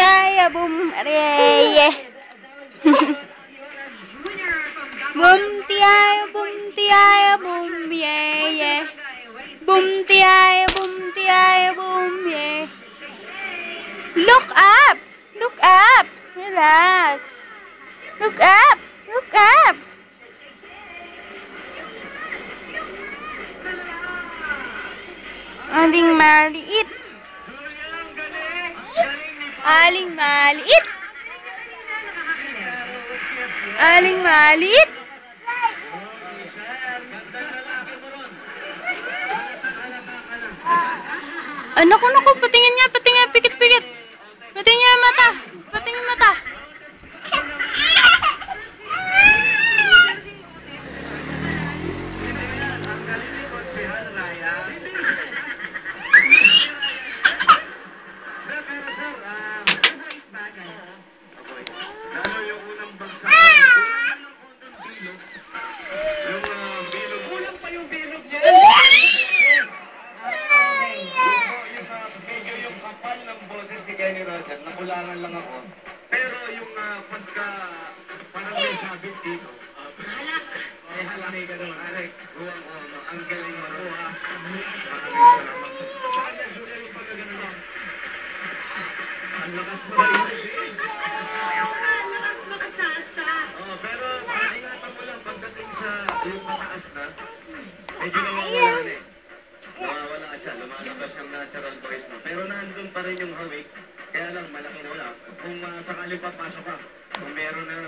tiaya, boom, areye. Boom, tiaya, boom, yeah, yeah. Boom, tiaya, boom, yeah. Look up! Look up! Relax. Look up! Look up! Aling maliit. Aling maliit. Aling maliit. Naku, patingin nga, pikit. Patingin nga mata. Patingin mata. Nakulangan lang ako. Pero yung pagka parang may sabit dito. Halak. May halak. May gano'n. Alek. Ruwang ko. Ang galing mo. Ruwang. Saan na, Julia, yung pagkagano'n mo? Ang lakas mo rin. Ang lakas makachacha. Pero ingatan mo lang pagdating sa yung mataas na, medyo nawawala na eh. Nawawala siya. Lumalabas siyang natural voice mo. Pero nandun pa rin yung hawik. Kaya lang, malaki na wala. Kung sakaling papasok ka, kung meron na